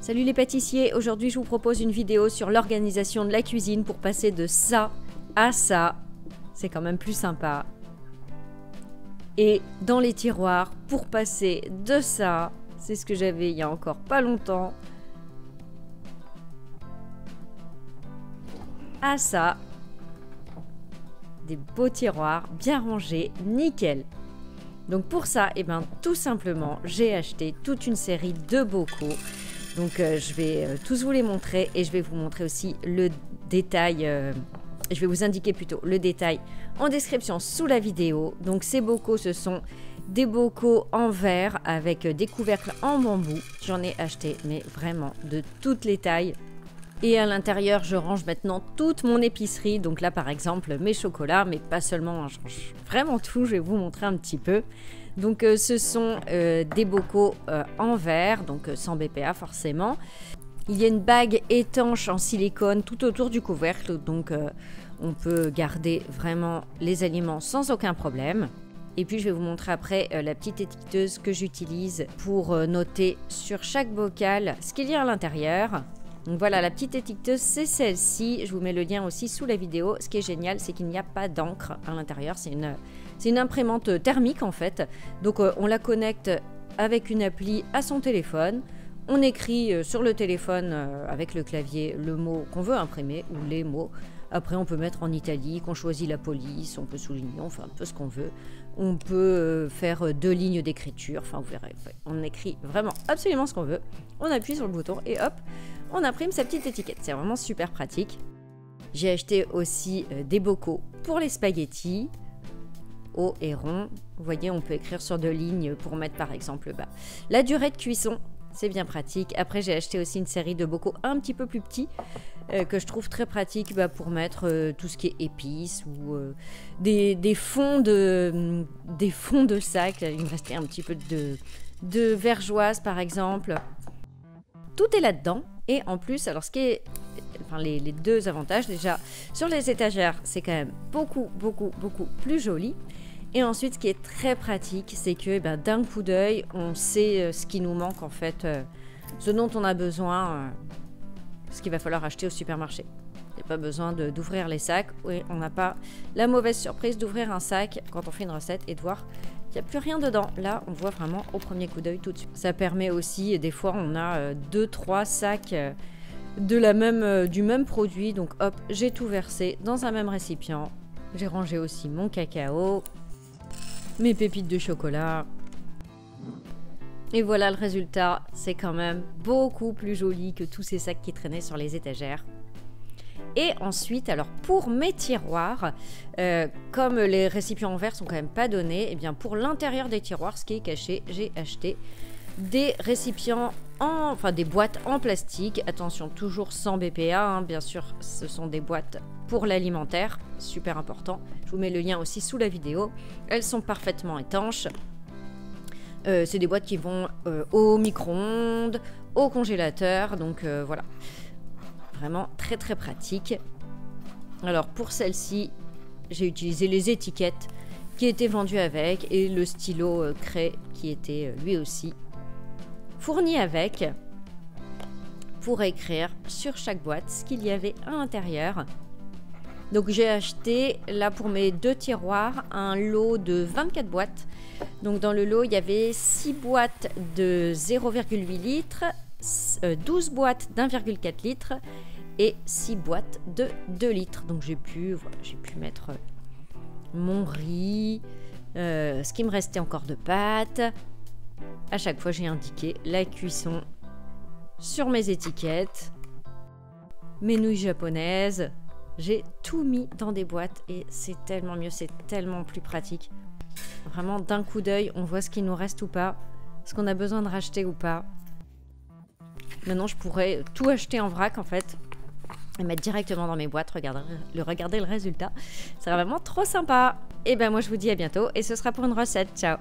Salut les pâtissiers, aujourd'hui je vous propose une vidéo sur l'organisation de la cuisine pour passer de ça à ça. C'est quand même plus sympa. Et dans les tiroirs, pour passer de ça, c'est ce que j'avais il y a encore pas longtemps, à ça. Des beaux tiroirs bien rangés, nickel. Donc pour ça, tout simplement, j'ai acheté toute une série de bocaux. Donc je vais tous vous les montrer et je vais vous montrer aussi le détail. Je vais vous indiquer plutôt le détail en description sous la vidéo. Donc ces bocaux, ce sont des bocaux en verre avec des couvercles en bambou. J'en ai acheté, mais vraiment de toutes les tailles. Et à l'intérieur, je range maintenant toute mon épicerie. Donc là, par exemple, mes chocolats, mais pas seulement, hein, je range vraiment tout. Je vais vous montrer un petit peu. Donc ce sont des bocaux en verre, donc sans BPA forcément. Il y a une bague étanche en silicone tout autour du couvercle, donc on peut garder vraiment les aliments sans aucun problème. Et puis je vais vous montrer après la petite étiqueteuse que j'utilise pour noter sur chaque bocal ce qu'il y a à l'intérieur. Donc voilà, la petite étiqueteuse, c'est celle-ci. Je vous mets le lien aussi sous la vidéo. Ce qui est génial, c'est qu'il n'y a pas d'encre à l'intérieur. C'est une imprimante thermique en fait. Donc on la connecte avec une appli à son téléphone. On écrit sur le téléphone avec le clavier le mot qu'on veut imprimer ou les mots. Après on peut mettre en italique, on choisit la police, on peut souligner, on fait un peu ce qu'on veut. On peut faire 2 lignes d'écriture. Enfin vous verrez, on écrit vraiment absolument ce qu'on veut. On appuie sur le bouton et hop, on imprime sa petite étiquette. C'est vraiment super pratique. J'ai acheté aussi des bocaux pour les spaghettis. Haut et rond. Vous voyez, on peut écrire sur 2 lignes pour mettre par exemple la durée de cuisson. C'est bien pratique. Après, j'ai acheté aussi une série de bocaux un petit peu plus petits que je trouve très pratique pour mettre tout ce qui est épices ou des fonds de sac. Il me restait un petit peu de vergeoise par exemple. Tout est là-dedans. Et en plus, alors les 2 avantages, déjà sur les étagères, c'est quand même beaucoup plus joli. Et ensuite, ce qui est très pratique, c'est que d'un coup d'œil, on sait ce qui nous manque en fait, ce dont on a besoin, ce qu'il va falloir acheter au supermarché. Il n'y a pas besoin d'ouvrir les sacs. Oui, on n'a pas la mauvaise surprise d'ouvrir un sac quand on fait une recette et de voir qu'il n'y a plus rien dedans. Là, on voit vraiment au premier coup d'œil tout de suite. Ça permet aussi, des fois, on a 2-3 sacs du même produit. Donc hop, j'ai tout versé dans un même récipient. J'ai rangé aussi mon cacao, mes pépites de chocolat. Et voilà le résultat. C'est quand même beaucoup plus joli que tous ces sacs qui traînaient sur les étagères. Et ensuite, alors pour mes tiroirs, comme les récipients en verre sont quand même pas donnés, et bien pour l'intérieur des tiroirs, ce qui est caché, j'ai acheté des récipients des boîtes en plastique. Attention, toujours sans BPA, hein, bien sûr, ce sont des boîtes pour l'alimentaire, super important. Je vous mets le lien aussi sous la vidéo. Elles sont parfaitement étanches. C'est des boîtes qui vont au micro-ondes, au congélateur, donc voilà. Vraiment très pratique. Alors pour celle-ci, j'ai utilisé les étiquettes qui étaient vendues avec et le stylo craie qui était lui aussi fourni avec pour écrire sur chaque boîte ce qu'il y avait à l'intérieur. Donc j'ai acheté là pour mes 2 tiroirs un lot de 24 boîtes. Donc dans le lot il y avait 6 boîtes de 0,8 litres, 12 boîtes d'1,4 litre et 6 boîtes de 2 litres. Donc j'ai pu mettre mon riz, ce qui me restait encore de pâtes. À chaque fois j'ai indiqué la cuisson sur mes étiquettes. Mes nouilles japonaises. J'ai tout mis dans des boîtes et c'est tellement mieux, c'est tellement plus pratique. Vraiment d'un coup d'œil, on voit ce qu'il nous reste ou pas, ce qu'on a besoin de racheter ou pas. Maintenant, je pourrais tout acheter en vrac en fait et mettre directement dans mes boîtes, regarder le résultat. C'est vraiment trop sympa. Et moi je vous dis à bientôt et ce sera pour une recette. Ciao.